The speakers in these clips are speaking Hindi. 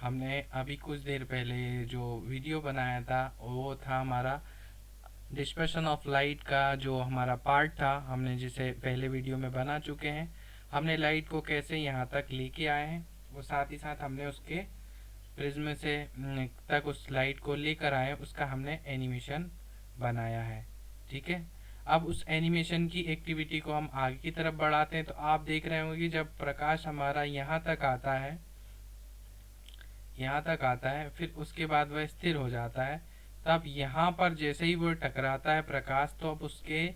हमने अभी कुछ देर पहले जो वीडियो बनाया था वो था हमारा डिस्पर्शन ऑफ लाइट का जो हमारा पार्ट था, हमने जिसे पहले वीडियो में बना चुके हैं। हमने लाइट को कैसे यहाँ तक लेके आए हैं, वो साथ ही साथ हमने उसके प्रिज्म से तक उस लाइट को लेकर आए, उसका हमने एनिमेशन बनाया है। ठीक है, अब उस एनिमेशन की एक्टिविटी को हम आगे की तरफ बढ़ाते हैं। तो आप देख रहे होंगे कि जब प्रकाश हमारा यहाँ तक आता है, यहाँ तक आता है, फिर उसके बाद वह स्थिर हो जाता है। तब यहाँ पर जैसे ही वो टकराता है प्रकाश, तो अब उसके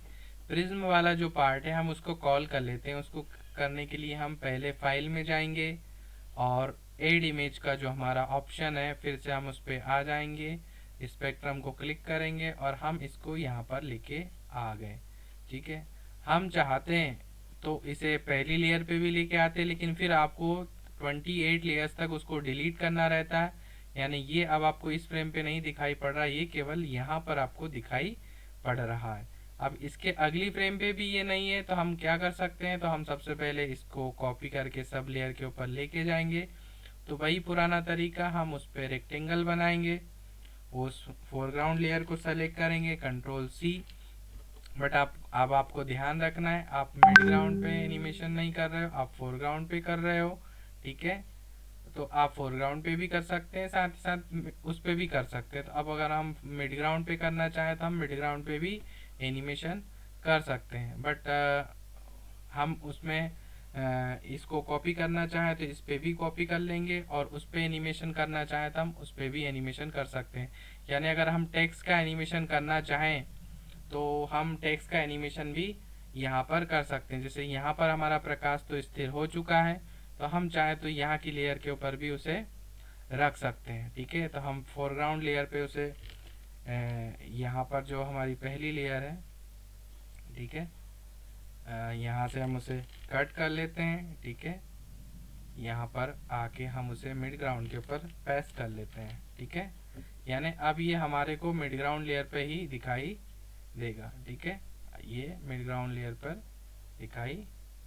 प्रिज्म वाला जो पार्ट है हम उसको कॉल कर लेते हैं। उसको करने के लिए हम पहले फाइल में जाएंगे और एड इमेज का जो हमारा ऑप्शन है, फिर से हम उस पर आ जाएंगे, स्पेक्ट्रम को क्लिक करेंगे और हम इसको यहाँ पर लेके आ गए। ठीक है, हम चाहते हैं तो इसे पहली लेयर पे भी लेके आते हैं, लेकिन फिर आपको 28 लेयर्स तक उसको डिलीट करना रहता है। यानी ये अब आपको इस फ्रेम पे नहीं दिखाई पड़ रहा, ये केवल यहाँ पर आपको दिखाई पड़ रहा है। अब इसके अगली फ्रेम पे भी ये नहीं है, तो हम क्या कर सकते हैं, तो हम सबसे पहले इसको कॉपी करके सब लेयर के ऊपर लेके जाएंगे। तो वही पुराना तरीका, हम उस पर रेक्टेंगल बनाएंगे, उस फोरग्राउंड लेयर को सेलेक्ट करेंगे, कंट्रोल सी। बट आप अब आपको ध्यान रखना है, आप मिड ग्राउंड पे एनिमेशन नहीं कर रहे हो, आप फोरग्राउंड पे कर रहे हो। ठीक है, तो आप फोरग्राउंड पे भी कर सकते हैं, साथ ही साथ उस पे भी कर सकते हैं। तो अब अगर हम मिड ग्राउंड पे करना चाहें तो हम मिड ग्राउंड पे भी एनिमेशन कर सकते हैं। बट हम उसमें इसको कॉपी करना चाहें तो इस पे भी कॉपी कर लेंगे, और उस पे एनिमेशन करना चाहें तो हम उस पे भी एनिमेशन कर सकते हैं। यानी अगर हम टेक्स्ट का एनिमेशन करना चाहें तो हम टेक्स्ट का एनिमेशन भी यहाँ पर कर सकते हैं। जैसे यहाँ पर हमारा प्रकाश तो स्थिर हो चुका है, तो हम चाहे तो यहाँ की लेयर के ऊपर भी उसे रख सकते हैं। ठीक है, तो हम फोरग्राउंड लेयर पे उसे यहाँ पर जो हमारी पहली लेयर है, ठीक है, यहाँ से हम उसे कट कर लेते हैं। ठीक है, यहाँ पर आके हम उसे मिड ग्राउंड के ऊपर पेस्ट कर लेते हैं। ठीक है, यानी अब ये हमारे को मिड ग्राउंड लेयर पे ही दिखाई देगा। ठीक है, ये मिड ग्राउंड लेयर पर दिखाई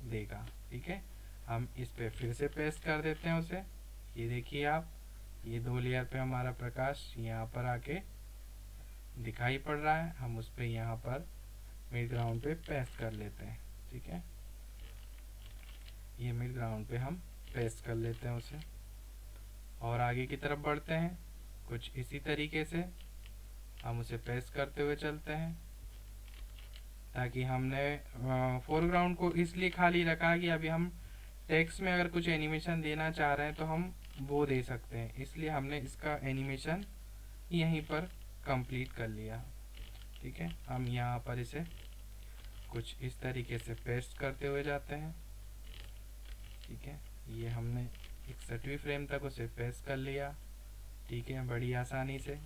देगा। ठीक है, हम इस पे फिर से पेस्ट कर देते हैं उसे। ये देखिए आप, ये दो लेयर पे हमारा प्रकाश यहाँ पर आके दिखाई पड़ रहा है। हम उस पे यहाँ पर मिड ग्राउंड पे पेस्ट कर लेते हैं। ठीक है, ये मिड ग्राउंड पे हम पेस्ट कर लेते हैं उसे, और आगे की तरफ बढ़ते हैं। कुछ इसी तरीके से हम उसे पेस्ट करते हुए चलते हैं, ताकि हमने फोरग्राउंड को इसलिए खाली रखा कि अभी हम टेक्स्ट में अगर कुछ एनिमेशन देना चाह रहे हैं तो हम वो दे सकते हैं, इसलिए हमने इसका एनिमेशन यहीं पर कंप्लीट कर लिया। ठीक है, हम यहाँ पर इसे कुछ इस तरीके से पेस्ट करते हुए जाते हैं। ठीक है, ये हमने 61वीं फ्रेम तक उसे पेस्ट कर लिया। ठीक है, बड़ी आसानी से।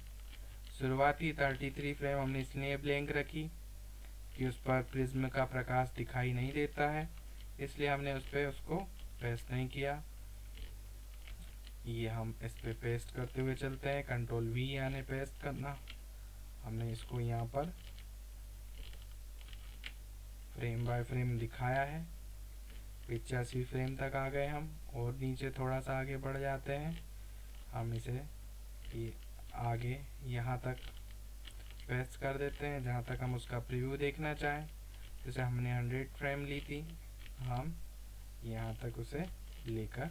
शुरुआती 33 फ्रेम हमने इसलिए ब्लैंक रखी कि उस पर प्रिज्म का प्रकाश दिखाई नहीं देता है, इसलिए हमने उस पर उसको पेस्ट नहीं किया। ये हम इस पे पेस्ट करते हुए चलते हैं, कंट्रोल वी यानी पेस्ट करना। हमने इसको यहाँ पर फ्रेम बाय फ्रेम दिखाया है। 85 फ्रेम तक आ गए हम, और नीचे थोड़ा सा आगे बढ़ जाते हैं। हम इसे ये आगे यहाँ तक पेस्ट कर देते हैं जहाँ तक हम उसका प्रीव्यू देखना चाहें। जैसे हमने 100 फ्रेम ली थी, हम यहाँ तक उसे लेकर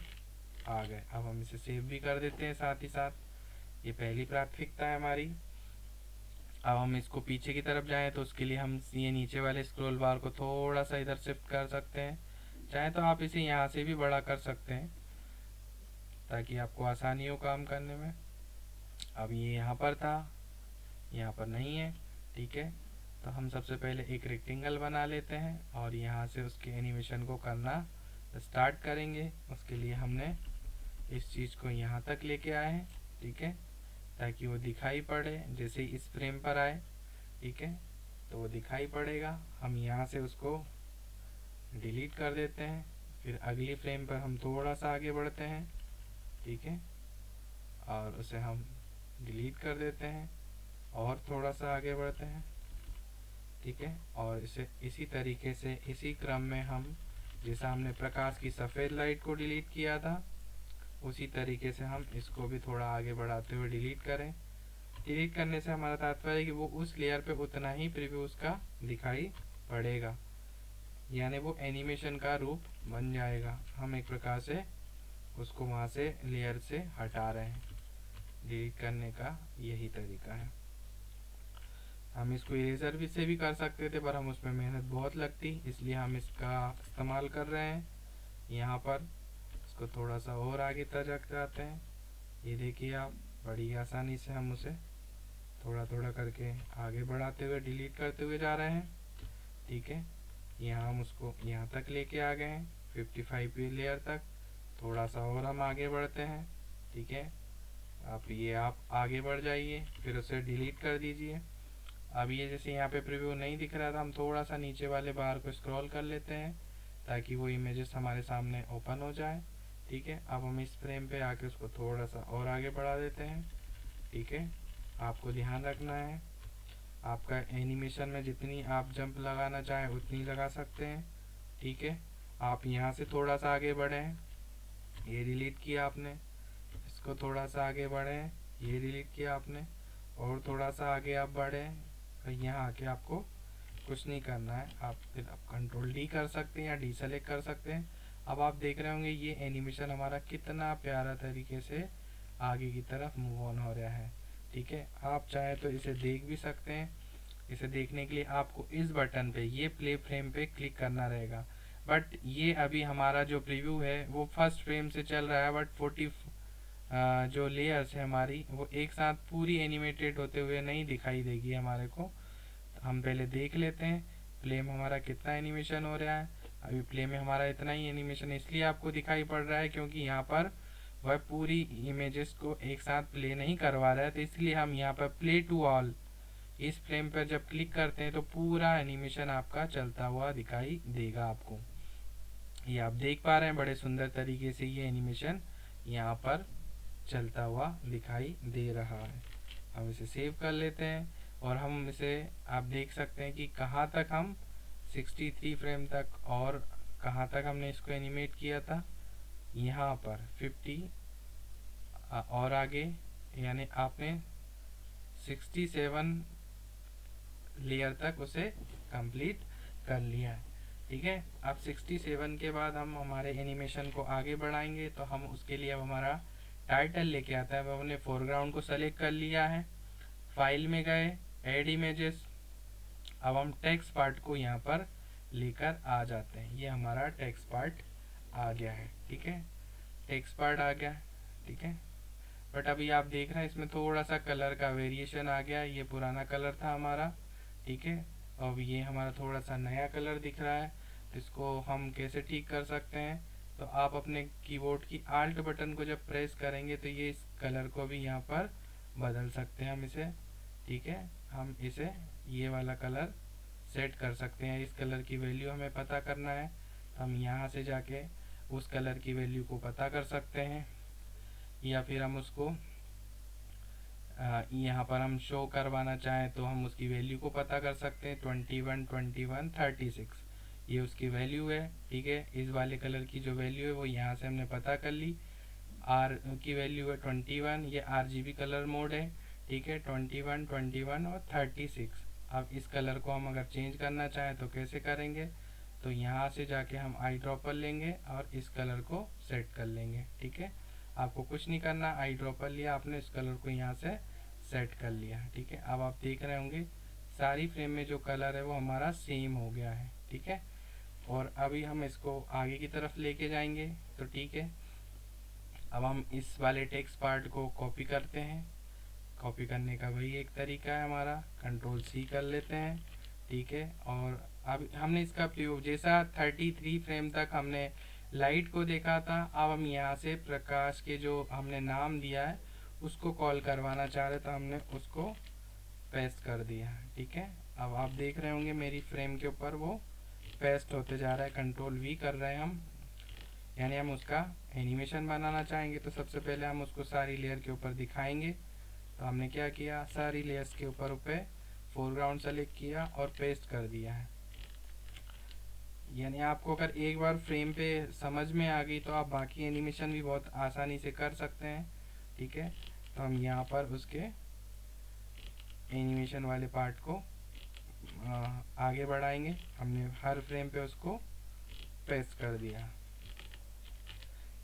आ गए। अब हम इसे सेव भी कर देते हैं साथ ही साथ। ये पहली प्राथमिकता है हमारी। अब हम इसको पीछे की तरफ जाएं तो उसके लिए हम ये नीचे वाले स्क्रॉल बार को थोड़ा सा इधर शिफ्ट कर सकते हैं। चाहे तो आप इसे यहाँ से भी बड़ा कर सकते हैं, ताकि आपको आसानी हो काम करने में। अब ये यहाँ पर था, यहाँ पर नहीं है। ठीक है, तो हम सबसे पहले एक रेक्टेंगल बना लेते हैं और यहाँ से उसके एनिमेशन को करना स्टार्ट करेंगे। उसके लिए हमने इस चीज़ को यहाँ तक लेके आए हैं। ठीक है, ताकि वो दिखाई पड़े जैसे इस फ्रेम पर आए। ठीक है, तो वो दिखाई पड़ेगा। हम यहाँ से उसको डिलीट कर देते हैं, फिर अगली फ्रेम पर हम थोड़ा सा आगे बढ़ते हैं। ठीक है, और उसे हम डिलीट कर देते हैं और थोड़ा सा आगे बढ़ते हैं। ठीक है, और इसे इसी तरीके से इसी क्रम में हम, जैसा हमने प्रकाश की सफ़ेद लाइट को डिलीट किया था, उसी तरीके से हम इसको भी थोड़ा आगे बढ़ाते हुए डिलीट करें। डिलीट करने से हमारा तात्पर्य है कि वो उस लेयर पे उतना ही प्रीव्यू उसका दिखाई पड़ेगा, यानी वो एनिमेशन का रूप बन जाएगा। हम एक प्रकार से उसको वहाँ से लेयर से हटा रहे हैं। डिलीट करने का यही तरीका है। हम इसको इरेजर भी से भी कर सकते थे, पर हम उसमें मेहनत बहुत लगती, इसलिए हम इसका इस्तेमाल कर रहे हैं। यहाँ पर इसको थोड़ा सा और आगे तक जाते हैं। ये देखिए आप, बड़ी आसानी से हम उसे थोड़ा थोड़ा करके आगे बढ़ाते हुए डिलीट करते हुए जा रहे हैं। ठीक है, यहाँ हम उसको यहाँ तक लेके आ गए हैं 55 लेयर तक। थोड़ा सा और हम आगे बढ़ते हैं। ठीक है, आप आगे बढ़ जाइए, फिर उसे डिलीट कर दीजिए। अब ये जैसे यहाँ पे प्रीव्यू नहीं दिख रहा था, हम थोड़ा सा नीचे वाले बार को स्क्रॉल कर लेते हैं ताकि वो इमेजेस हमारे सामने ओपन हो जाए। ठीक है, अब हम इस फ्रेम पे आके उसको थोड़ा सा और आगे बढ़ा देते हैं। ठीक है, आपको ध्यान रखना है, आपका एनिमेशन में जितनी आप जंप लगाना चाहें उतनी लगा सकते हैं। ठीक है, आप यहाँ से थोड़ा सा आगे बढ़ें, ये डिलीट किया आपने, इसको थोड़ा सा आगे बढ़ें, ये डिलीट किया आपने, और थोड़ा सा आगे आप बढ़ें। यहाँ आके आपको कुछ नहीं करना है, आप फिर आप कंट्रोल डी कर सकते हैं या डी सेलेक्ट कर सकते हैं। अब आप देख रहे होंगे ये एनिमेशन हमारा कितना प्यारा तरीके से आगे की तरफ मूव ऑन हो रहा है। ठीक है, आप चाहे तो इसे देख भी सकते हैं। इसे देखने के लिए आपको इस बटन पे, ये प्ले फ्रेम पे क्लिक करना रहेगा। बट ये अभी हमारा जो प्रीव्यू है वो फर्स्ट फ्रेम से चल रहा है, बट 40 जो लेयर्स है हमारी वो एक साथ पूरी एनिमेटेड होते हुए नहीं दिखाई देगी हमारे को। हम पहले देख लेते हैं प्ले में हमारा कितना एनिमेशन हो रहा है। अभी प्ले में हमारा इतना ही एनिमेशन इसलिए आपको दिखाई पड़ रहा है क्योंकि यहाँ पर वह पूरी इमेजेस को एक साथ प्ले नहीं करवा रहा है, तो इसलिए हम यहाँ पर प्ले टू ऑल इस फ्रेम पर जब क्लिक करते हैं तो पूरा एनिमेशन आपका चलता हुआ दिखाई देगा आपको। ये आप देख पा रहे हैं बड़े सुंदर तरीके से ये एनिमेशन यहाँ पर चलता हुआ दिखाई दे रहा है। हम इसे सेव कर लेते हैं और हम इसे आप देख सकते हैं कि कहाँ तक हम 63 फ्रेम तक और कहाँ तक हमने इसको एनिमेट किया था। यहाँ पर 50 और आगे, यानी आपने 67 लेयर तक उसे कंप्लीट कर लिया है। ठीक है, अब 67 के बाद हम हमारे एनिमेशन को आगे बढ़ाएंगे, तो हम उसके लिए अब हमारा टाइटल लेके आता है। हमने फोरग्राउंड को सेलेक्ट कर लिया है, फाइल में गए, ऐड इमेजेस। अब हम टेक्स्ट पार्ट को यहाँ पर लेकर आ जाते हैं। ये हमारा टेक्स्ट पार्ट आ गया है। ठीक है, टेक्स्ट पार्ट आ गया। ठीक है, बट अभी आप देख रहे हैं इसमें थोड़ा सा कलर का वेरिएशन आ गया। ये पुराना कलर था हमारा। ठीक है, अब ये हमारा थोड़ा सा नया कलर दिख रहा है। इसको हम कैसे ठीक कर सकते हैं, तो आप अपने कीबोर्ड की आल्ट बटन को जब प्रेस करेंगे तो ये इस कलर को भी यहाँ पर बदल सकते हैं हम इसे। ठीक है, हम इसे ये वाला कलर सेट कर सकते हैं। इस कलर की वैल्यू हमें पता करना है, तो हम यहाँ से जाके उस कलर की वैल्यू को पता कर सकते हैं, या फिर हम उसको यहाँ पर हम शो करवाना चाहें तो हम उसकी वैल्यू को पता कर सकते हैं। 21, 21, 36 ये उसकी वैल्यू है। ठीक है, इस वाले कलर की जो वैल्यू है वो यहाँ से हमने पता कर ली। आर की वैल्यू है 21, ये RGB कलर मोड है। ठीक है, 21, 21 और 36। अब इस कलर को हम अगर चेंज करना चाहें तो कैसे करेंगे, तो यहाँ से जाके हम आई ड्रॉपर लेंगे और इस कलर को सेट कर लेंगे। ठीक है, आपको कुछ नहीं करना, आई ड्रॉपर लिया आपने, इस कलर को यहाँ से सेट कर लिया। ठीक है, अब आप देख रहे होंगे सारी फ्रेम में जो कलर है वो हमारा सेम हो गया है। ठीक है, और अभी हम इसको आगे की तरफ लेके जाएंगे। तो ठीक है, अब हम इस वाले टेक्स्ट पार्ट को कॉपी करते हैं। कॉपी करने का वही एक तरीका है हमारा, कंट्रोल C कर लेते हैं। ठीक है, और अब हमने इसका प्रयोग जैसा 33 फ्रेम तक हमने लाइट को देखा था, अब हम यहाँ से प्रकाश के जो हमने नाम दिया है उसको कॉल करवाना चाह रहे, तो हमने उसको पेस्ट कर दिया। ठीक है, अब आप देख रहे होंगे मेरी फ्रेम के ऊपर वो पेस्ट होते जा रहा है। कंट्रोल V कर रहे हैं हम, यानी हम उसका एनिमेशन बनाना चाहेंगे तो सबसे पहले हम उसको सारी लेयर के ऊपर दिखाएंगे। तो हमने क्या किया, सारी लेयर्स के ऊपर फोरग्राउंड सेलेक्ट किया और पेस्ट कर दिया है। यानी आपको अगर एक बार फ्रेम पे समझ में आ गई तो आप बाकी एनिमेशन भी बहुत आसानी से कर सकते हैं। ठीक है, तो हम यहाँ पर उसके एनिमेशन वाले पार्ट को आगे बढ़ाएंगे। हमने हर फ्रेम पे उसको पेस्ट कर दिया।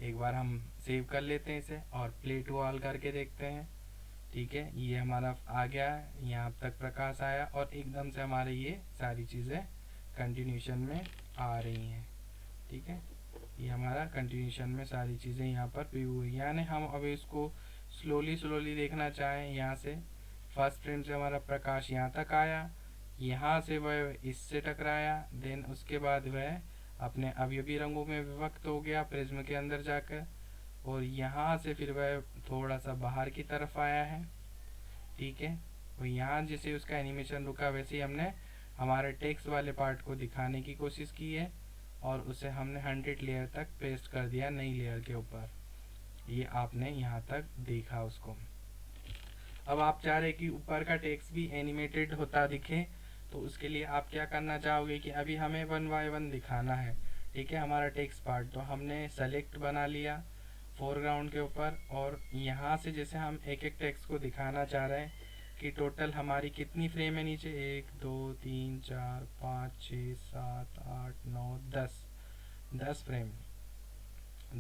एक बार हम सेव कर लेते हैं इसे और प्ले टू ऑल करके देखते हैं। ठीक है, ये हमारा आ गया है, यहाँ तक प्रकाश आया और एकदम से हमारे ये सारी चीज़ें कंटिन्यूशन में आ रही हैं। ठीक है, ये हमारा कंटिन्यूशन में सारी चीज़ें यहाँ पर व्यू हुई। यानी हम अभी इसको स्लोली देखना चाहें, यहाँ से फर्स्ट फ्रेम से हमारा प्रकाश यहाँ तक आया, यहाँ से वह इससे टकराया, देन उसके बाद वह अपने अवयवी रंगों में विभक्त हो गया प्रिज्म के अंदर जाकर, और यहाँ से फिर वह थोड़ा सा बाहर की तरफ आया है। ठीक है, और यहाँ जैसे उसका एनिमेशन रुका वैसे ही हमने हमारे टेक्स्ट वाले पार्ट को दिखाने की कोशिश की है और उसे हमने 100 लेयर तक पेस्ट कर दिया नई लेयर के ऊपर। ये आपने यहाँ तक देखा उसको। अब आप चाह रहे कि ऊपर का टेक्स्ट भी एनिमेटेड होता दिखे, तो उसके लिए आप क्या करना चाहोगे कि अभी हमें 1 बाय 1 दिखाना है। ठीक है, हमारा टेक्स्ट पार्ट तो हमने सेलेक्ट बना लिया फोरग्राउंड के ऊपर, और यहाँ से जैसे हम एक एक टेक्स्ट को दिखाना चाह रहे हैं कि टोटल हमारी कितनी फ्रेम है नीचे, 1 2 3 4 5 6 7 8 9 10 फ्रेम।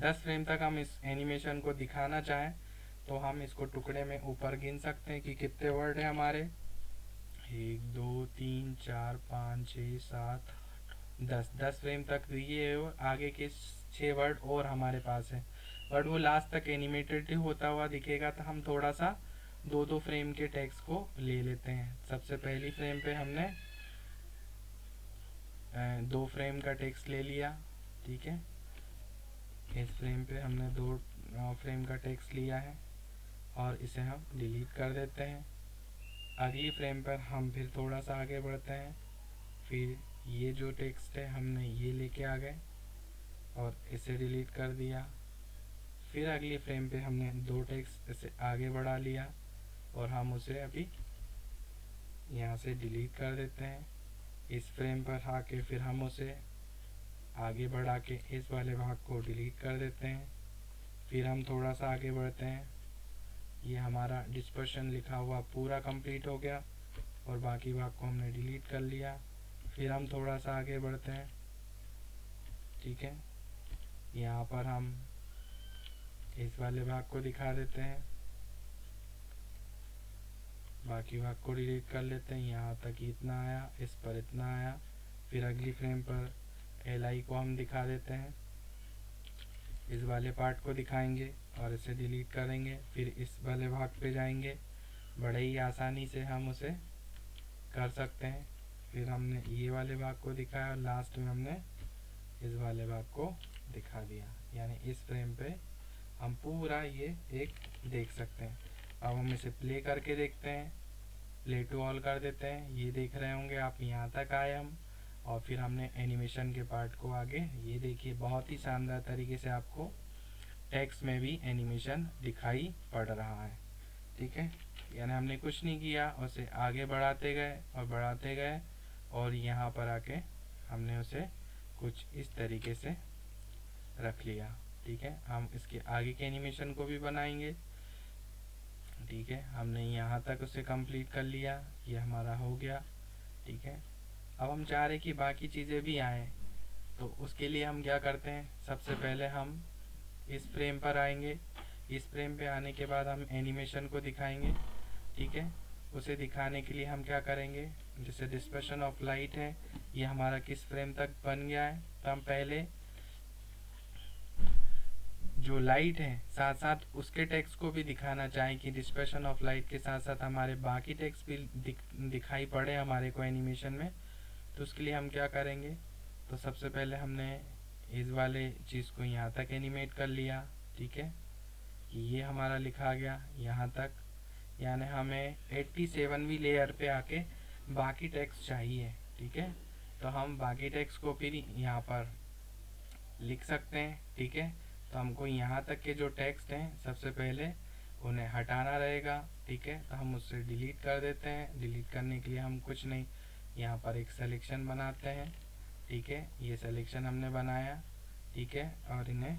10 फ्रेम तक हम इस एनिमेशन को दिखाना चाहें तो हम इसको टुकड़े में ऊपर गिन सकते हैं कि कितने वर्ड है हमारे, 1 2 3 4 5 6 7 10 फ्रेम तक ये है, और आगे के 6 वर्ड और हमारे पास है, बट वो लास्ट तक एनिमेटेड होता हुआ दिखेगा। तो हम थोड़ा सा 2 फ्रेम के टेक्स्ट को ले लेते हैं। सबसे पहली फ्रेम पे हमने 2 फ्रेम का टेक्स्ट ले लिया। ठीक है, इस फ्रेम पे हमने 2 फ्रेम का टेक्स्ट लिया है और इसे हम डिलीट कर देते हैं। अगली फ्रेम पर हम फिर थोड़ा सा आगे बढ़ते हैं, फिर ये जो टेक्स्ट है हमने ये लेके आ गए और इसे डिलीट कर दिया। फिर अगली फ्रेम पे हमने 2 टेक्स्ट इसे आगे बढ़ा लिया और हम उसे अभी यहाँ से डिलीट कर देते हैं। इस फ्रेम पर आके फिर हम उसे आगे बढ़ा के इस वाले भाग को डिलीट कर देते हैं। फिर हम थोड़ा सा आगे बढ़ते हैं, ये हमारा डिस्पर्शन लिखा हुआ पूरा कंप्लीट हो गया और बाकी भाग को हमने डिलीट कर लिया। फिर हम थोड़ा सा आगे बढ़ते हैं। ठीक है, यहाँ पर हम इस वाले भाग को दिखा देते हैं, बाकी भाग को डिलीट कर लेते हैं। यहाँ तक इतना आया, इस पर इतना आया। फिर अगली फ्रेम पर LI को हम दिखा देते हैं, इस वाले पार्ट को दिखाएंगे और इसे डिलीट करेंगे। फिर इस वाले भाग पे जाएंगे, बड़े ही आसानी से हम उसे कर सकते हैं। फिर हमने ये वाले भाग को दिखाया और लास्ट में हमने इस वाले भाग को दिखा दिया। यानी इस फ्रेम पे हम पूरा ये एक देख सकते हैं। अब हम इसे प्ले करके देखते हैं, प्ले टू ऑल कर देते हैं। ये देख रहे होंगे आप, यहाँ तक आए हम और फिर हमने एनिमेशन के पार्ट को आगे, ये देखिए बहुत ही शानदार तरीके से आपको टेक्स्ट में भी एनिमेशन दिखाई पड़ रहा है। ठीक है, यानी हमने कुछ नहीं किया, उसे आगे बढ़ाते गए और यहाँ पर आके हमने उसे कुछ इस तरीके से रख लिया। ठीक है, हम इसके आगे के एनिमेशन को भी बनाएंगे। ठीक है, हमने यहाँ तक उसे कंप्लीट कर लिया, ये हमारा हो गया। ठीक है, अब हम चाह रहे कि बाकी चीज़ें भी आए, तो उसके लिए हम क्या करते हैं, सबसे पहले हम इस फ्रेम पर आएंगे। इस फ्रेम पे आने के बाद हम एनिमेशन को दिखाएंगे। ठीक है, उसे दिखाने के लिए हम क्या करेंगे, जैसे डिस्पर्शन ऑफ लाइट है, ये हमारा किस फ्रेम तक बन गया है, तो हम पहले जो लाइट है साथ साथ उसके टेक्स्ट को भी दिखाना चाहें कि डिस्पर्शन ऑफ लाइट के साथ साथ हमारे बाकी टेक्स्ट भी दिखाई पड़े हमारे को एनिमेशन में। तो उसके लिए हम क्या करेंगे, तो सबसे पहले हमने इस वाले चीज़ को यहाँ तक एनिमेट कर लिया। ठीक है, कि ये हमारा लिखा गया यहाँ तक, यानी हमें 87वीं लेयर पे आके बाकी टेक्स्ट चाहिए। ठीक है, तो हम बाकी टेक्स्ट को फिर यहाँ पर लिख सकते हैं। ठीक है, तो हमको यहाँ तक के जो टेक्स्ट हैं सबसे पहले उन्हें हटाना रहेगा। ठीक है, तो हम उससे डिलीट कर देते हैं। डिलीट करने के लिए हम कुछ नहीं, यहाँ पर एक सिलेक्शन बनाते हैं ठीक है, ये सिलेक्शन हमने बनाया, ठीक है, और इन्हें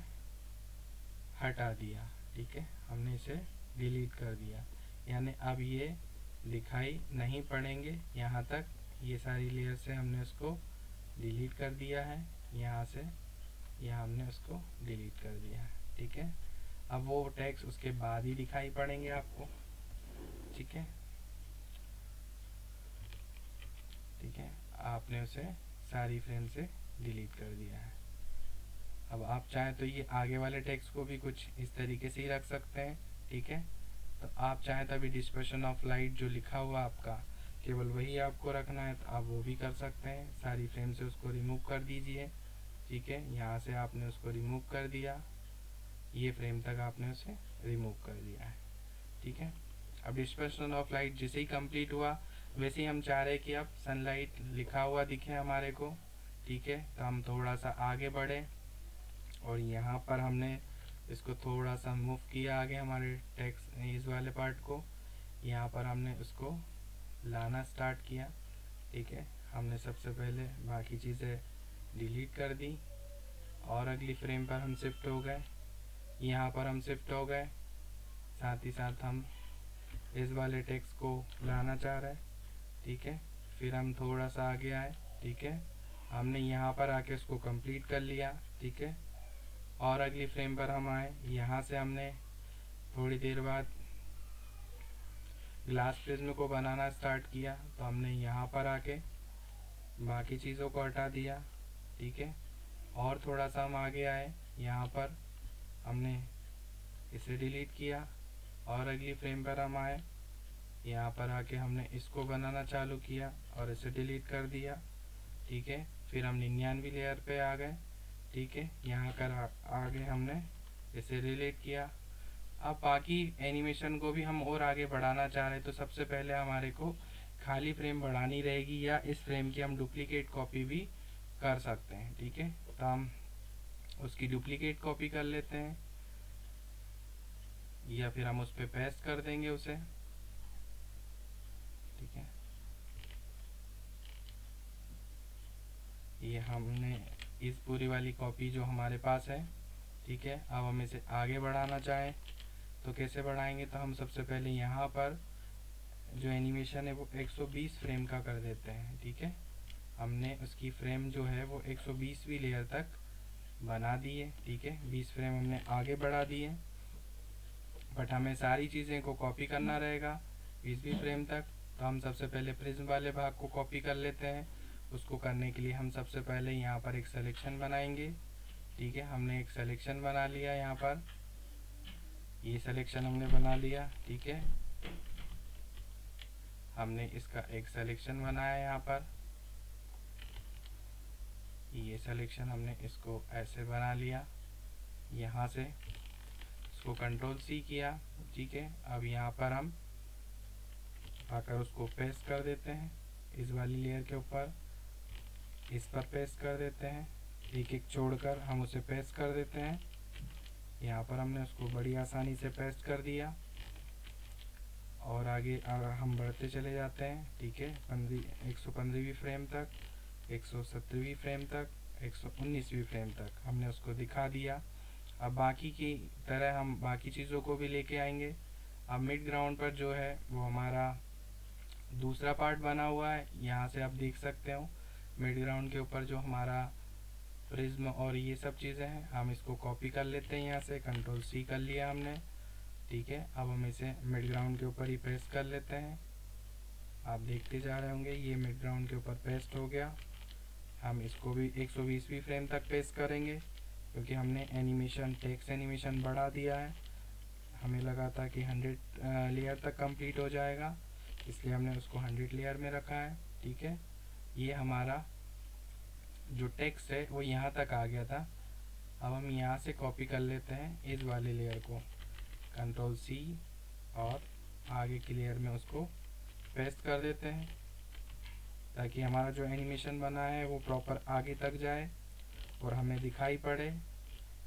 हटा दिया, ठीक है, हमने इसे डिलीट कर दिया, यानी अब ये दिखाई नहीं पड़ेंगे यहाँ तक। ये सारी लेयर से हमने उसको डिलीट कर दिया है, यहाँ से यहाँ हमने उसको डिलीट कर दिया है, ठीक है। अब वो टैग्स उसके बाद ही दिखाई पड़ेंगे आपको, ठीक है, ठीक है, आपने उसे सारी फ्रेम से डिलीट कर दिया है। अब आप चाहें तो ये आगे वाले टेक्स्ट को भी कुछ इस तरीके से ही रख सकते हैं, ठीक है। तो आप चाहें तो अभी डिस्पर्शन ऑफ लाइट जो लिखा हुआ आपका केवल वही आपको रखना है, तो आप वो भी कर सकते हैं। सारी फ्रेम से उसको रिमूव कर दीजिए, ठीक है, यहाँ से आपने उसको रिमूव कर दिया, ये फ्रेम तक आपने उसे रिमूव कर दिया है, ठीक है। अब डिस्पर्शन ऑफ लाइट जैसे ही कंप्लीट हुआ वैसे ही हम चाह रहे हैं कि अब सनलाइट लिखा हुआ दिखे हमारे को, ठीक है। तो हम थोड़ा सा आगे बढ़े और यहाँ पर हमने इसको थोड़ा सा मूव किया आगे हमारे टेक्स्ट इस वाले पार्ट को, यहाँ पर हमने उसको लाना स्टार्ट किया, ठीक है। हमने सबसे पहले बाकी चीज़ें डिलीट कर दी और अगली फ्रेम पर हम शिफ्ट हो गए, यहाँ पर हम शिफ्ट हो गए, साथ ही साथ हम इस वाले टेक्स्ट को लाना चाह रहे हैं, ठीक है। फिर हम थोड़ा सा आगे आए, ठीक है, हमने यहाँ पर आके उसको कंप्लीट कर लिया, ठीक है। और अगली फ्रेम पर हम आए, यहाँ से हमने थोड़ी देर बाद ग्लास प्रिज्म को बनाना स्टार्ट किया, तो हमने यहाँ पर आके बाकी चीज़ों को हटा दिया, ठीक है। और थोड़ा सा हम आगे आए, यहाँ पर हमने इसे डिलीट किया और अगली फ्रेम पर हम आए, यहाँ पर आके हमने इसको बनाना चालू किया और इसे डिलीट कर दिया, ठीक है। फिर हम 99 लेयर पे आ गए, ठीक है, यहाँ कर आगे हमने इसे डिलीट किया। अब बाकी एनिमेशन को भी हम और आगे बढ़ाना चाह रहे हैं, तो सबसे पहले हमारे को खाली फ्रेम बढ़ानी रहेगी या इस फ्रेम की हम डुप्लीकेट कॉपी भी कर सकते हैं, ठीक है। तो हम उसकी डुप्लीकेट कॉपी कर लेते हैं या फिर हम उस पर पेस्ट कर देंगे उसे, ठीक है। ये हमने इस पूरी वाली कॉपी जो हमारे पास है, ठीक है। अब हम इसे आगे बढ़ाना चाहें तो कैसे बढ़ाएंगे, तो हम सबसे पहले यहाँ पर जो एनिमेशन है वो 120 फ्रेम का कर देते हैं, ठीक है। हमने उसकी फ्रेम जो है वो 120वीं लेयर तक बना दी है, ठीक है, 20 फ्रेम हमने आगे बढ़ा दिए, बट हमें सारी चीज़ें को कॉपी करना रहेगा 20वीं फ्रेम तक। तो हम सबसे पहले प्रिज्म वाले भाग को कॉपी कर लेते हैं। उसको करने के लिए हम सबसे पहले यहाँ पर एक सिलेक्शन बनाएंगे, ठीक है। हमने एक सिलेक्शन बना लिया, यहाँ पर ये सिलेक्शन हमने बना लिया, ठीक है। हमने इसका एक सिलेक्शन बनाया, यहाँ पर ये सिलेक्शन हमने इसको ऐसे बना लिया, यहाँ से इसको कंट्रोल C किया, ठीक है। अब यहाँ पर हम आकर उसको पेस्ट कर देते हैं इस वाली लेयर के ऊपर, इस पर पेस्ट कर देते हैं, एक एक छोड़कर हम उसे पेस्ट कर देते हैं। यहाँ पर हमने उसको बड़ी आसानी से पेस्ट कर दिया और आगे हम बढ़ते चले जाते हैं, ठीक है। 115वीं फ्रेम तक, 117वीं फ्रेम तक, 119वीं फ्रेम तक हमने उसको दिखा दिया। अब बाकी की तरह हम बाकी चीज़ों को भी लेके आएंगे। अब मिड ग्राउंड पर जो है वो हमारा दूसरा पार्ट बना हुआ है, यहाँ से आप देख सकते हो मिड ग्राउंड के ऊपर जो हमारा प्रिज्म और ये सब चीज़ें हैं, हम इसको कॉपी कर लेते हैं, यहाँ से कंट्रोल C कर लिया हमने, ठीक है। अब हम इसे मिड ग्राउंड के ऊपर ही पेस्ट कर लेते हैं। आप देखते जा रहे होंगे ये मिड ग्राउंड के ऊपर पेस्ट हो गया। हम इसको भी 120वीं फ्रेम तक पेस्ट करेंगे क्योंकि हमने एनिमेशन टेक्स्ट एनिमेशन बढ़ा दिया है। हमें लगा था कि 100 लेयर तक कंप्लीट हो जाएगा, इसलिए हमने उसको 100 लेयर में रखा है, ठीक है। ये हमारा जो टेक्स्ट है वो यहाँ तक आ गया था। अब हम यहाँ से कॉपी कर लेते हैं इस वाले लेयर को, कंट्रोल C और आगे की लेयर में उसको पेस्ट कर देते हैं ताकि हमारा जो एनिमेशन बना है वो प्रॉपर आगे तक जाए और हमें दिखाई पड़े।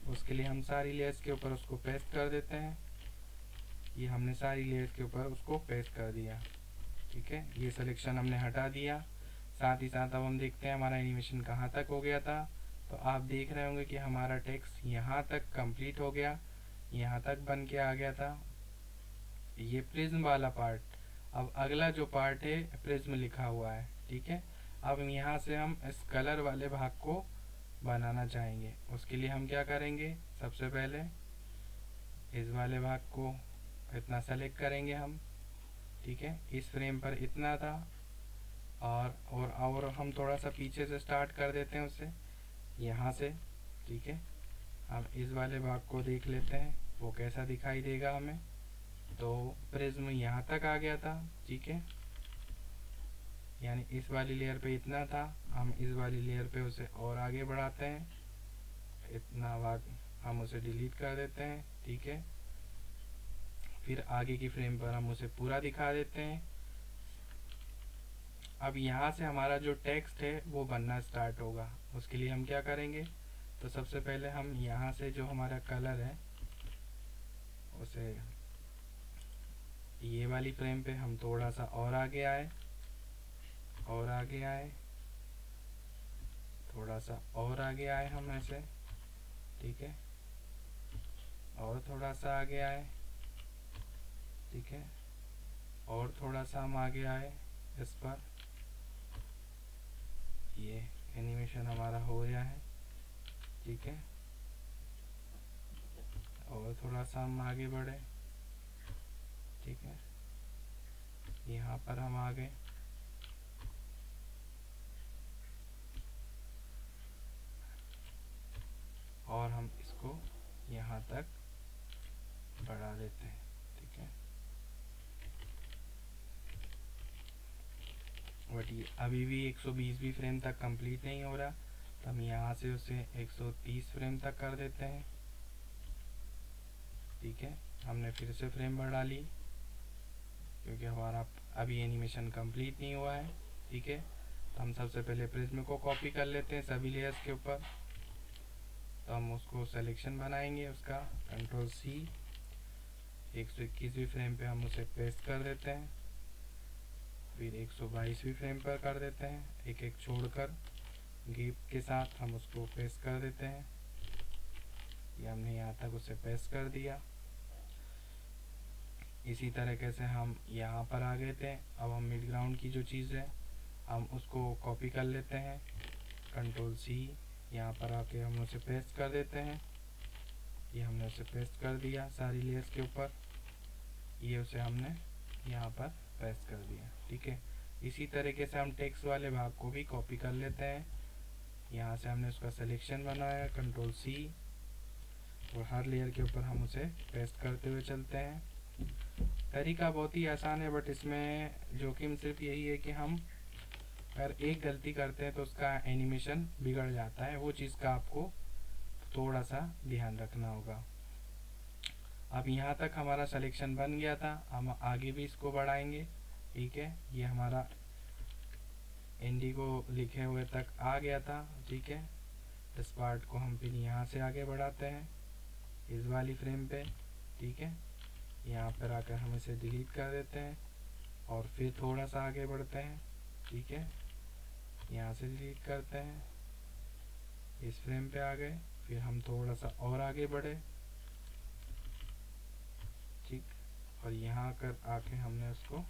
उसके लिए हम सारी लेयर्स के ऊपर उसको पेस्ट कर देते हैं। ये हमने सारी लेयर्स के ऊपर उसको पेस्ट कर दिया, ठीक है। ये सिलेक्शन हमने हटा दिया, साथ ही साथ अब हम देखते हैं हमारा एनिमेशन कहाँ तक हो गया था। तो आप देख रहे होंगे कि हमारा टेक्स्ट यहाँ तक कंप्लीट हो गया, यहाँ तक बन के आ गया था। ये प्रिज्म वाला पार्ट। अब अगला जो पार्ट है प्रिज्म लिखा हुआ है, ठीक है। अब यहाँ से हम इस कलर वाले भाग को बनाना चाहेंगे। उसके लिए हम क्या करेंगे, सबसे पहले इस वाले भाग को इतना सेलेक्ट करेंगे हम, ठीक है। इस फ्रेम पर इतना था, और हम थोड़ा सा पीछे से स्टार्ट कर देते हैं उससे, यहाँ से, ठीक है। हम इस वाले भाग को देख लेते हैं वो कैसा दिखाई देगा हमें। तो प्रिज्म यहाँ तक आ गया था, ठीक है। यानी इस वाली लेयर पे इतना था, हम इस वाली लेयर पे उसे और आगे बढ़ाते हैं, इतना भाग हम उसे डिलीट कर देते हैं, ठीक है। फिर आगे की फ्रेम पर हम उसे पूरा दिखा देते हैं। अब यहाँ से हमारा जो टेक्स्ट है वो बनना स्टार्ट होगा। उसके लिए हम क्या करेंगे, तो सबसे पहले हम यहाँ से जो हमारा कलर है उसे ये वाली फ्रेम पे हम थोड़ा सा और आगे आए, और आगे आए, थोड़ा सा और आगे आए हम ऐसे, ठीक है। और थोड़ा सा आगे आए, ठीक है। और थोड़ा सा हम आगे आए इस पर। ये एनिमेशन हमारा हो गया है, ठीक है। और थोड़ा सा हम आगे बढ़े, ठीक है। यहाँ पर हम आ गए, और हम इसको यहाँ तक बढ़ा देते हैं, ठीक है। बट ये अभी भी 120 फ्रेम तक कंप्लीट नहीं हो रहा, तो हम यहाँ से उसे 130 फ्रेम तक कर देते हैं, ठीक है। हमने फिर से फ्रेम बढ़ा ली क्योंकि हमारा अभी एनिमेशन कंप्लीट नहीं हुआ है, ठीक है। तो हम सबसे पहले प्रिज्म को कॉपी कर लेते हैं सभी लेयर्स के ऊपर। तो हम उसको सिलेक्शन बनाएंगे उसका, कंट्रोल सी, 121वीं फ्रेम पे हम उसे पेस्ट कर देते हैं। फिर 122वीं फ्रेम पर कर देते हैं, एक एक छोड़कर गैप के साथ हम उसको पेस्ट कर देते हैं। ये हमने यहाँ तक उसे पेस्ट कर दिया। इसी तरीके से हम यहाँ पर आ गए थे। अब हम मिड ग्राउंड की जो चीज़ है हम उसको कॉपी कर लेते हैं, कंट्रोल सी, यहाँ पर आके हम उसे पेस्ट कर देते हैं। ये हमने उसे पेस्ट कर दिया सारी लेयर्स के ऊपर, ये उसे हमने यहाँ पर पेस्ट कर दिया, ठीक है। इसी तरीके से हम टेक्स्ट वाले भाग को भी कॉपी कर लेते हैं। यहाँ से हमने उसका सिलेक्शन बनाया, कंट्रोल सी, और हर लेयर के ऊपर हम उसे पेस्ट करते हुए चलते हैं। तरीका बहुत ही आसान है, बट इसमें जोखिम सिर्फ यही है कि हम अगर एक गलती करते हैं तो उसका एनिमेशन बिगड़ जाता है। वो चीज़ का आपको थोड़ा सा ध्यान रखना होगा। अब यहाँ तक हमारा सिलेक्शन बन गया था, हम आगे भी इसको बढ़ाएंगे, ठीक है। ये हमारा इंडिगो लिखे हुए तक आ गया था, ठीक है। इस पार्ट को हम फिर यहाँ से आगे बढ़ाते हैं इस वाली फ्रेम पे, ठीक है। यहाँ पर आकर हम इसे डिलीट कर देते हैं और फिर थोड़ा सा आगे बढ़ते हैं, ठीक है। यहाँ से डिलीट करते हैं, इस फ्रेम पे आ गए, फिर हम थोड़ा सा और आगे बढ़े, ठीक। और यहाँ कर आके हमने उसको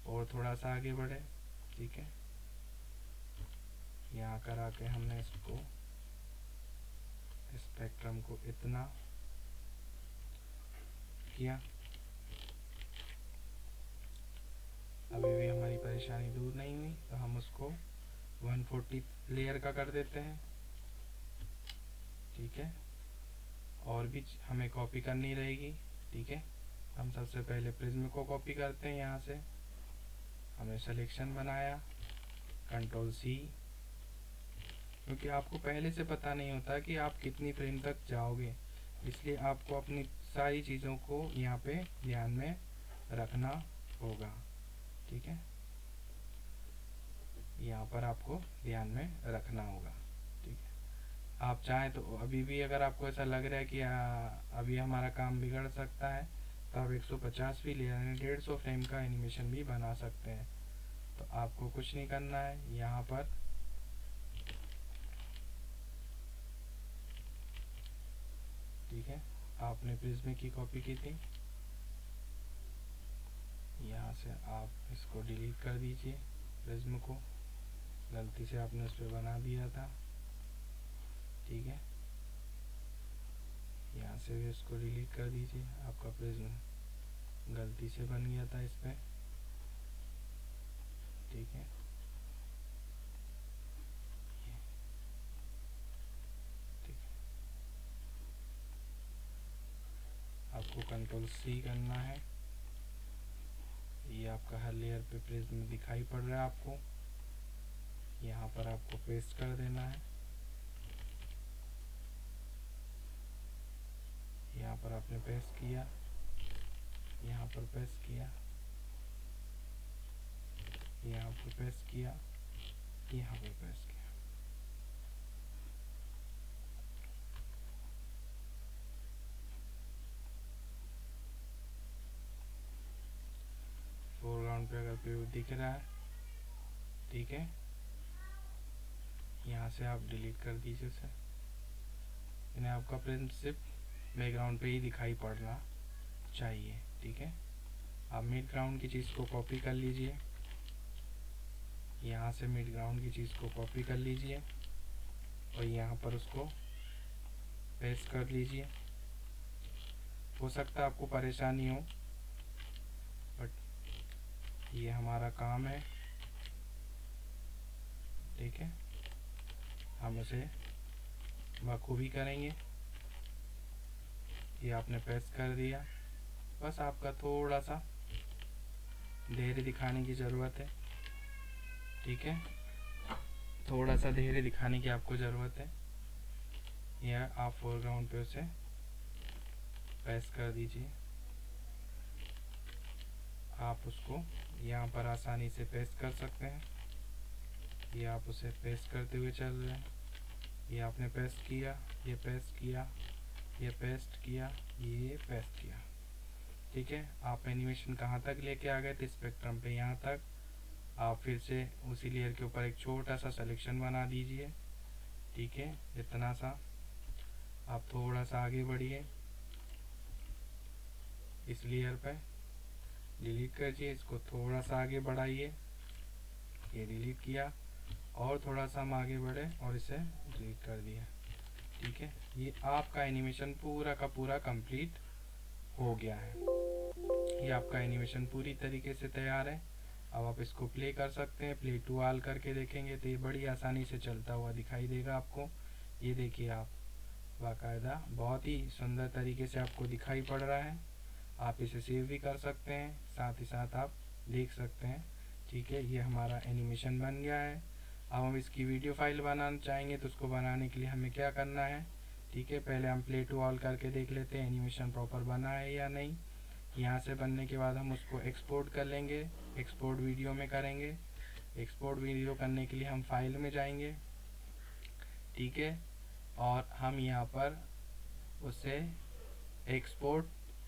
और थोड़ा सा आगे बढ़े, ठीक है। यहाँ कर आके हमने इसको स्पेक्ट्रम को इतना किया। अभी भी हमारी परेशानी दूर नहीं हुई, तो हम उसको 140 लेयर का कर देते हैं, ठीक है। और भी हमें कॉपी करनी रहेगी, ठीक है। हम सबसे पहले प्रिज्म को कॉपी करते हैं। यहाँ से हमने सिलेक्शन बनाया, कंट्रोल सी, क्योंकि आपको पहले से पता नहीं होता कि आप कितनी फ्रेम तक जाओगे, इसलिए आपको अपनी सारी चीज़ों को यहाँ पे ध्यान में रखना होगा, ठीक है। यहाँ पर आपको ध्यान में रखना होगा, ठीक है। आप चाहें तो अभी भी अगर आपको ऐसा लग रहा है कि अभी हमारा काम बिगड़ सकता है, सकता है, आप 150 भी ले यानी 150 फ्रेम का एनिमेशन भी बना सकते हैं। तो आपको कुछ नहीं करना है, यहाँ पर ठीक है, आपने प्रिज्म की कॉपी की थी, यहाँ से आप इसको डिलीट कर दीजिए, प्रिज्म को गलती से आपने उस पर बना दिया था, ठीक है। यहाँ से भी इसको डिलीट कर दीजिए, आपका प्रिज्म गलती से बन गया था इस पर, ठीक है। ठीक है, आपको कंट्रोल C करना है, ये आपका हर लेयर पे प्रिज्म दिखाई पड़ रहा है आपको, यहाँ पर आपको पेस्ट कर देना है, यहाँ पर आपने पेस्ट किया, यहाँ पर पेस्ट किया, यहाँ पर पेस्ट किया, यहाँ पर पेस्ट किया। फोरग्राउंड पे अगर प्रीव्यू दिख रहा है, ठीक है, यहाँ से आप डिलीट कर दीजिए उसे, यानी आपका प्रिज्म सिर्फ बैकग्राउंड पे ही दिखाई पड़ना चाहिए, ठीक है। आप मिड ग्राउंड की चीज़ को कॉपी कर लीजिए, यहाँ से मिड ग्राउंड की चीज़ को कॉपी कर लीजिए और यहाँ पर उसको पेस्ट कर लीजिए। हो सकता है आपको परेशानी हो, बट ये हमारा काम है, ठीक है, हम इसे बखूबी करेंगे। ये आपने पेस्ट कर दिया, बस आपका थोड़ा सा धैर्य दिखाने की ज़रूरत है, ठीक है, थोड़ा सा धैर्य दिखाने की आपको ज़रूरत है। या आप फोरग्राउंड पे उसे पेस्ट कर दीजिए, आप उसको यहाँ पर आसानी से पेस्ट कर सकते हैं। ये आप उसे पेस्ट करते हुए चल रहे हैं, ये आपने पेस्ट किया, ये पेस्ट किया, ये पेस्ट किया, ये पेस्ट किया, ठीक है। आप एनिमेशन कहाँ तक लेके आ गए थे, स्पेक्ट्रम पे यहाँ तक। आप फिर से उसी लेयर के ऊपर एक छोटा सा सिलेक्शन बना दीजिए, ठीक है, इतना सा। आप थोड़ा सा आगे बढ़िए, इस लेयर पे डिलीट करिए, इसको थोड़ा सा आगे बढ़ाइए, ये डिलीट किया, और थोड़ा सा हम आगे बढ़े और इसे डिलीट कर दिया, ठीक है। ये आपका एनिमेशन पूरा का पूरा कंप्लीट हो गया है। ये आपका एनिमेशन पूरी तरीके से तैयार है। अब आप इसको प्ले कर सकते हैं, प्ले टू ऑल करके देखेंगे तो ये बड़ी आसानी से चलता हुआ दिखाई देगा आपको। ये देखिए, आप बाकायदा बहुत ही सुंदर तरीके से आपको दिखाई पड़ रहा है। आप इसे सेव भी कर सकते हैं, साथ ही साथ आप देख सकते हैं, ठीक है। ये हमारा एनिमेशन बन गया है। अब हम इसकी वीडियो फाइल बनाना चाहेंगे तो उसको बनाने के लिए हमें क्या करना है, ठीक है, पहले हम प्ले टू ऑल करके देख लेते हैं एनिमेशन प्रॉपर बना है या नहीं। यहाँ से बनने के बाद हम उसको एक्सपोर्ट कर लेंगे, एक्सपोर्ट वीडियो में करेंगे। एक्सपोर्ट वीडियो करने के लिए हम फाइल में जाएंगे, ठीक है, और हम यहाँ पर उसे एक्सपोर्ट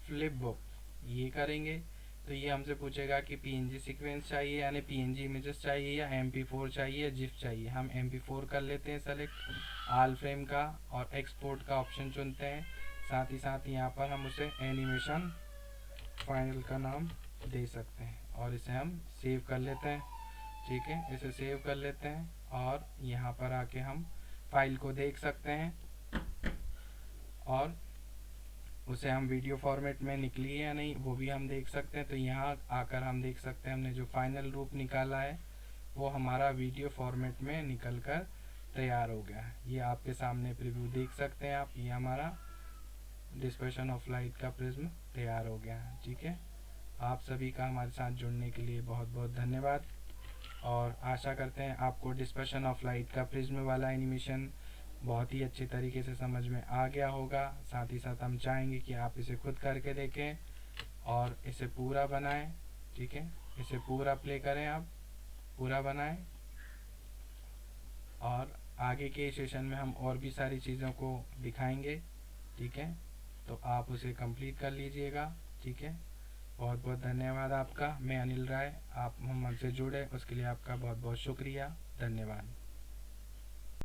फ्लिप बुक ये करेंगे। तो ये हमसे पूछेगा कि PNG सीक्वेंस चाहिए यानी PNG इमेजेस चाहिए या MP4 चाहिए, जिफ चाहिए। हम MP4 कर लेते हैं सेलेक्ट ऑल फ्रेम का और एक्सपोर्ट का ऑप्शन चुनते हैं। साथ ही साथ यहाँ पर हम उसे एनिमेशन फाइनल का नाम दे सकते हैं और इसे हम सेव कर लेते हैं, ठीक है। इसे सेव कर लेते हैं और यहाँ पर आके हम फाइल को देख सकते हैं और उसे हम वीडियो फॉर्मेट में निकली है या नहीं वो भी हम देख सकते हैं। तो यहाँ आकर हम देख सकते हैं हमने जो फाइनल रूप निकाला है वो हमारा वीडियो फॉर्मेट में निकल कर तैयार हो गया है। ये आपके सामने प्रीव्यू देख सकते हैं आप, ये हमारा डिस्पर्शन ऑफ लाइट का प्रिज्म तैयार हो गया है, ठीक है। आप सभी का हमारे साथ जुड़ने के लिए बहुत बहुत धन्यवाद और आशा करते हैं आपको डिस्पर्शन ऑफ लाइट का प्रिज्म वाला एनिमेशन बहुत ही अच्छे तरीके से समझ में आ गया होगा। साथ ही साथ हम चाहेंगे कि आप इसे खुद करके देखें और इसे पूरा बनाएं, ठीक है। इसे पूरा प्ले करें, आप पूरा बनाएं और आगे के सेशन में हम और भी सारी चीज़ों को दिखाएंगे, ठीक है। तो आप उसे कंप्लीट कर लीजिएगा, ठीक है, बहुत बहुत धन्यवाद आपका। मैं अनिल राय, आप हमसे जुड़े उसके लिए आपका बहुत बहुत शुक्रिया, धन्यवाद।